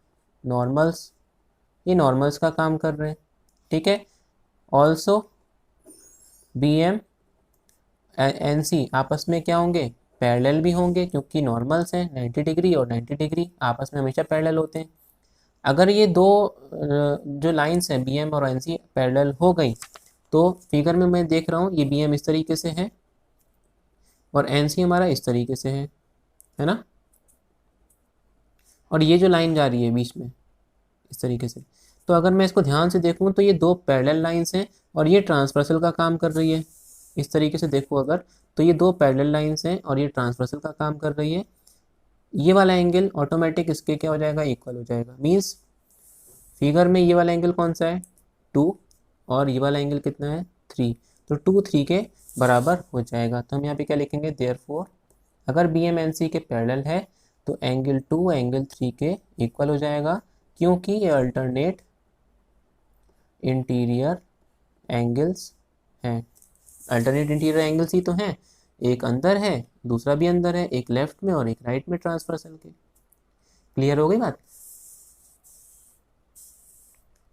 normals, ये नॉर्मल्स का काम कर रहे हैं। ठीक है, ऑल्सो BM NC आपस में क्या होंगे? पैरेलल भी होंगे, क्योंकि नॉर्मल्स हैं 90 डिग्री और 90 डिग्री आपस में हमेशा पैरेलल होते हैं। अगर ये दो जो लाइंस हैं BM और NC पैरेलल हो गई, तो फिगर में मैं देख रहा हूँ ये BM इस तरीके से है और NC हमारा इस तरीके से है ना, और ये जो लाइन जा रही है बीच में इस तरीके से। तो अगर मैं इसको ध्यान से देखूँ तो ये दो पैरेलल लाइंस हैं और ये ट्रांसवर्सल का काम कर रही है। इस तरीके से देखो अगर, तो ये दो पैरेलल लाइंस हैं और ये ट्रांसवर्सल का काम कर रही है। ये वाला एंगल ऑटोमेटिक इसके क्या हो जाएगा? इक्वल हो जाएगा। मीन्स फिगर में ये वाला एंगल कौन सा है? 2, और ये वाला एंगल कितना है? 3। तो 2 3 के बराबर हो जाएगा। तो हम यहाँ पे क्या लिखेंगे? देयरफॉर अगर BM NC के पैरेलल है तो एंगल 2 एंगल 3 के इक्वल हो जाएगा, क्योंकि ये अल्टरनेट इंटीरियर एंगल्स हैं। अल्टरनेट इंटीरियर एंगल्स ही तो हैं, एक अंदर है दूसरा भी अंदर है, एक लेफ्ट में और एक राइट में ट्रांसवर्सल के। क्लियर हो गई बात?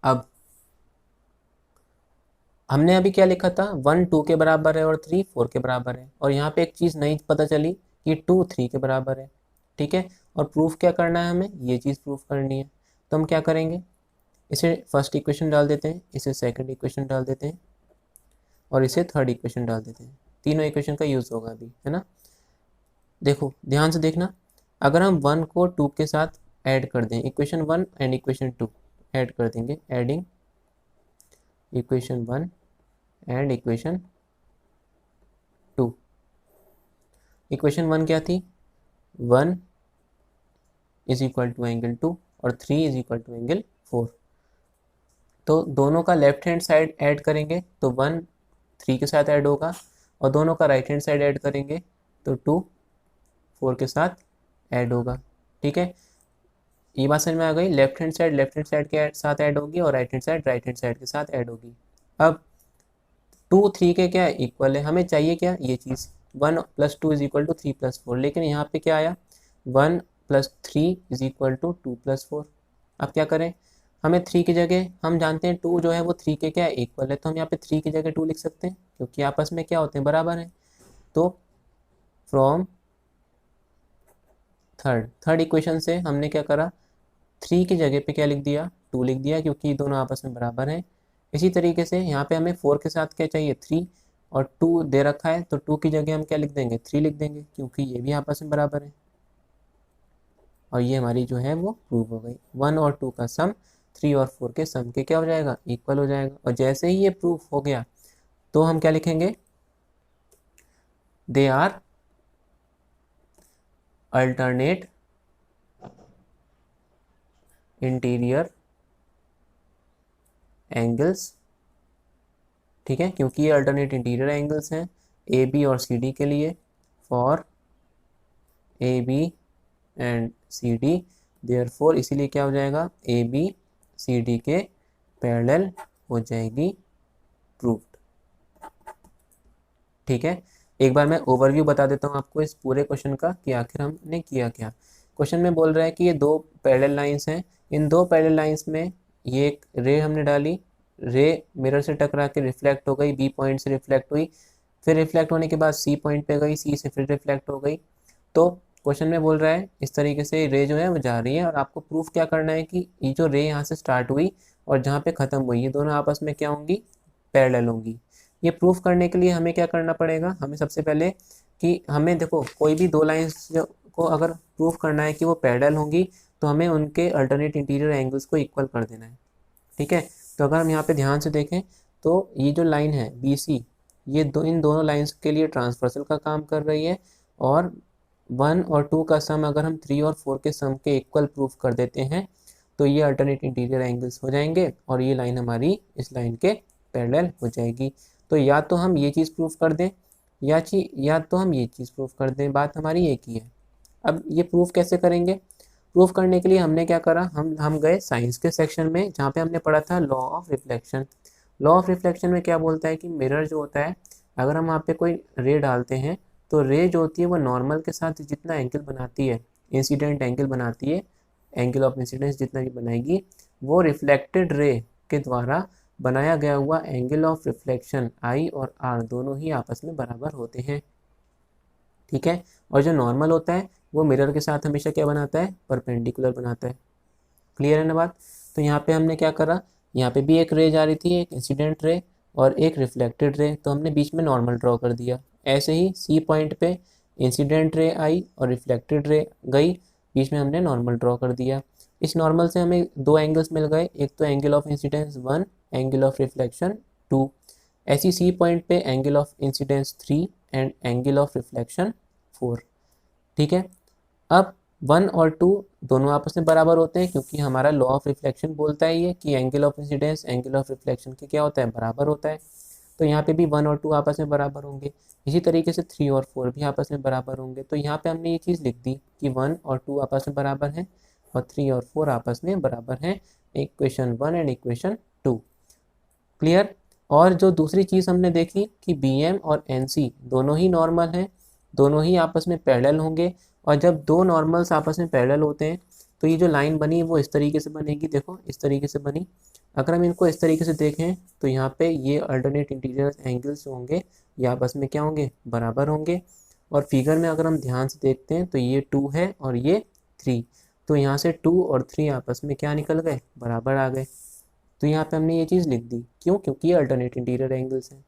अब हमने अभी क्या लिखा था? 1 2 के बराबर है और 3 4 के बराबर है, और यहाँ पे एक चीज़ नई पता चली कि 2 3 के बराबर है। ठीक है, और प्रूफ क्या करना है? हमें ये चीज़ प्रूफ करनी है। तो हम क्या करेंगे? इसे फर्स्ट इक्वेशन डाल देते हैं, इसे सेकंड इक्वेशन डाल देते हैं, और इसे थर्ड इक्वेशन डाल देते हैं। तीनों इक्वेशन का यूज़ होगा अभी, है ना। देखो ध्यान से देखना, अगर हम 1 को 2 के साथ ऐड कर दें, इक्वेशन 1 एंड इक्वेशन 2 ऐड कर देंगे, adding equation 1 and equation 2। Equation 1 क्या थी? 1 इज इक्वल टू एंगल 2, और 3 इज इक्वल टू एंगल 4। तो दोनों का लेफ्ट हैंड साइड ऐड करेंगे तो 1 3 के साथ ऐड होगा, और दोनों का राइट हैंड साइड ऐड करेंगे तो 2 4 के साथ ऐड होगा। ठीक है, ये बात समझ में आ गई। लेफ्ट हैंड साइड के साथ ऐड होगी और राइट हैंड साइड के साथ ऐड होगी। अब 2 3 के क्या इक्वल है, हमें चाहिए क्या ये चीज़ 1 + 2 इज इक्वल टू 3 + 4, लेकिन यहाँ पे क्या आया 1 + 3 इज इक्वल टू 2 + 4। अब क्या करें, हमें 3 की जगह, हम जानते हैं 2 जो है वो 3 के क्या इक्वल है, तो हम यहाँ पे 3 की जगह 2 लिख सकते हैं क्योंकि आपस में क्या होते हैं, बराबर हैं। तो फ्रॉम थर्ड इक्वेशन से हमने क्या करा, 3 की जगह पे क्या लिख दिया 2 लिख दिया क्योंकि दोनों आपस में बराबर हैं। इसी तरीके से यहाँ पे हमें 4 के साथ क्या चाहिए 3, और 2 दे रखा है तो 2 की जगह हम क्या लिख देंगे 3 लिख देंगे क्योंकि ये भी आपस में बराबर है। और ये हमारी जो है वो प्रूव हो गई। 1 और 2 का सम 3 और 4 के सम के क्या हो जाएगा, इक्वल हो जाएगा। और जैसे ही ये प्रूफ हो गया तो हम क्या लिखेंगे, they are alternate interior angles. ठीक है, क्योंकि ये अल्टरनेट इंटीरियर एंगल्स हैं ए बी और सी डी के लिए, for A B and C D, therefore इसीलिए क्या हो जाएगा ए बी सी डी के पैरेलल हो जाएगी प्रूव्ड। ठीक है, एक बार मैं ओवरव्यू बता देता हूँ आपको इस पूरे क्वेश्चन का कि आखिर हमने किया क्या। क्वेश्चन में बोल रहा है कि ये 2 पैरेलल लाइंस हैं, इन 2 पैरेलल लाइंस में ये एक रे हमने डाली, रे मिरर से टकरा के रिफ्लेक्ट हो गई, बी पॉइंट से रिफ्लेक्ट हुई, फिर रिफ्लेक्ट होने के बाद सी पॉइंट पे गई, सी से फिर रिफ्लेक्ट हो गई। तो क्वेश्चन में बोल रहा है इस तरीके से रे जो है वो जा रही है, और आपको प्रूफ क्या करना है कि ये जो रे यहाँ से स्टार्ट हुई और जहाँ पे ख़त्म हुई ये दोनों आपस में क्या होंगी, पैरेलल होंगी। ये प्रूफ करने के लिए हमें क्या करना पड़ेगा, हमें सबसे पहले कि हमें देखो कोई भी 2 लाइंस को अगर प्रूफ करना है कि वो पैरेलल होंगी तो हमें उनके अल्टरनेट इंटीरियर एंगल्स को इक्वल कर देना है। ठीक है, तो अगर हम यहाँ पे ध्यान से देखें तो ये जो लाइन है बी सी, ये इन दोनों लाइंस के लिए ट्रांसवर्सल का काम कर रही है, और 1 और 2 का सम अगर हम 3 और 4 के सम के इक्वल प्रूफ कर देते हैं तो ये अल्टरनेट इंटीरियर एंगल्स हो जाएंगे और ये लाइन हमारी इस लाइन के पैरेलल हो जाएगी। तो या तो हम ये चीज़ प्रूफ कर दें या तो हम ये चीज़ प्रूफ कर दें, बात हमारी एक ही है। अब ये प्रूफ कैसे करेंगे, प्रूफ करने के लिए हमने क्या करा, हम गए साइंस के सेक्शन में जहाँ पे हमने पढ़ा था law of reflection. Law of reflection में क्या बोलता है कि मिरर जो होता है, अगर हम वहाँ पे कोई रे डालते हैं तो रे जो होती है वो नॉर्मल के साथ जितना एंगल बनाती है, इंसिडेंट एंगल बनाती है, एंगल ऑफ इंसिडेंस जितना भी बनाएगी, वो रिफ्लेक्टेड रे के द्वारा बनाया गया हुआ एंगल ऑफ रिफ्लेक्शन आई और आर दोनों ही आपस में बराबर होते हैं। ठीक है, और जो नॉर्मल होता है वो मिरर के साथ हमेशा क्या बनाता है, परपेंडिकुलर बनाता है। क्लियर है ना बात। तो यहाँ पे हमने क्या करा, यहाँ पे भी एक रे जा रही थी, एक इंसिडेंट रे और एक रिफ्लेक्टेड रे, तो हमने बीच में नॉर्मल ड्रॉ कर दिया। ऐसे ही सी पॉइंट पे इंसिडेंट रे आई और रिफ्लेक्टेड रे गई, बीच में हमने नॉर्मल ड्रॉ कर दिया। इस नॉर्मल से हमें 2 एंगल्स मिल गए, एक तो angle of incidence 1, angle of reflection 2। ऐसी सी पॉइंट पे angle of incidence 3 and angle of reflection 4। ठीक है, अब 1 और 2 दोनों आपस में बराबर होते हैं क्योंकि हमारा लॉ ऑफ रिफ्लेक्शन बोलता है ये कि angle of incidence angle of reflection के क्या होता है, बराबर होता है। तो यहाँ पे भी 1 और 2 आपस में बराबर होंगे, इसी तरीके से 3 और 4 भी आपस में बराबर होंगे। तो यहाँ पे हमने ये चीज़ लिख दी कि 1 और 2 आपस में बराबर हैं और 3 और 4 आपस में बराबर हैं, इक्वेशन 1 एंड इक्वेशन 2। क्लियर। और जो दूसरी चीज़ हमने देखी कि बी एम और एन सी दोनों ही नॉर्मल हैं, दोनों ही आपस में पैरेलल होंगे, और जब 2 नॉर्मल्स आपस में पैरेलल होते हैं तो ये जो लाइन बनी वो इस तरीके से बनेगी, देखो इस तरीके से बनी। अगर हम इनको इस तरीके से देखें तो यहाँ पे ये अल्टरनेट इंटीरियर एंगल्स होंगे, ये आपस में क्या होंगे, बराबर होंगे। और फिगर में अगर हम ध्यान से देखते हैं तो ये 2 है और ये 3, तो यहाँ से 2 और 3 आपस में क्या निकल गए, बराबर आ गए। तो यहाँ पे हमने ये चीज़ लिख दी, क्यों, क्योंकि ये अल्टरनेट इंटीरियर एंगल्स हैं।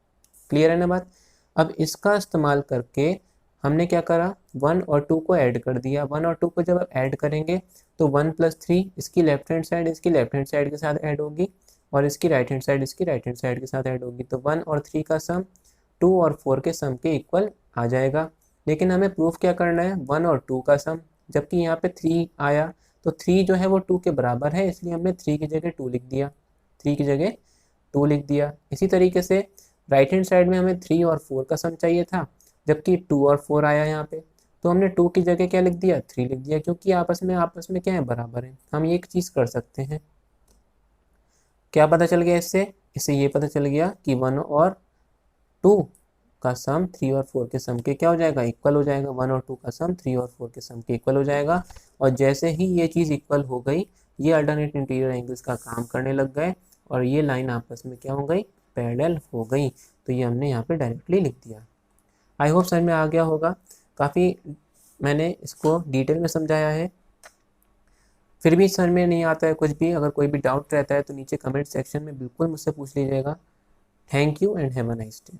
क्लियर है ना बात। अब इसका इस्तेमाल करके हमने क्या करा, 1 और 2 को ऐड कर दिया। 1 और 2 को जब आप ऐड करेंगे तो 1 + 3 इसकी लेफ्ट हैंड साइड इसकी लेफ्ट हैंड साइड के साथ ऐड होगी, और इसकी राइट हैंड साइड इसकी राइट हैंड साइड के साथ ऐड होगी। तो 1 और 3 का सम 2 और 4 के सम के इक्वल आ जाएगा। लेकिन हमें प्रूफ क्या करना है, 1 और 2 का सम, जबकि यहाँ पे 3 आया तो 3 जो है वो 2 के बराबर है, इसलिए हमने 3 की जगह 2 लिख दिया, 3 की जगह 2 लिख दिया। इसी तरीके से राइट हैंड साइड में हमें 3 और 4 का सम चाहिए था, जबकि 2 और 4 आया यहाँ पे, तो हमने 2 की जगह क्या लिख दिया, 3 लिख दिया, क्योंकि आपस में क्या है, बराबर है। हम ये एक चीज़ कर सकते हैं। क्या पता चल गया इससे? इससे ये पता चल गया कि 1 और 2 का सम 3 और 4 के सम के क्या हो जाएगा, इक्वल हो जाएगा। 1 और 2 का सम 3 और 4 के सम के इक्वल हो जाएगा। और जैसे ही ये चीज़ इक्वल हो गई, ये अल्टरनेट इंटीरियर एंगल्स का काम करने लग गए और ये लाइन आपस में क्या हो गई, पैरेलल हो गई। तो ये हमने यहाँ पे डायरेक्टली लिख दिया। आई होप समझ में आ गया होगा। काफ़ी मैंने इसको डिटेल में समझाया है। फिर भी समझ में नहीं आता है कुछ भी, अगर कोई भी डाउट रहता है तो नीचे कमेंट सेक्शन में बिल्कुल मुझसे पूछ लीजिएगा। Thank you and have a nice day.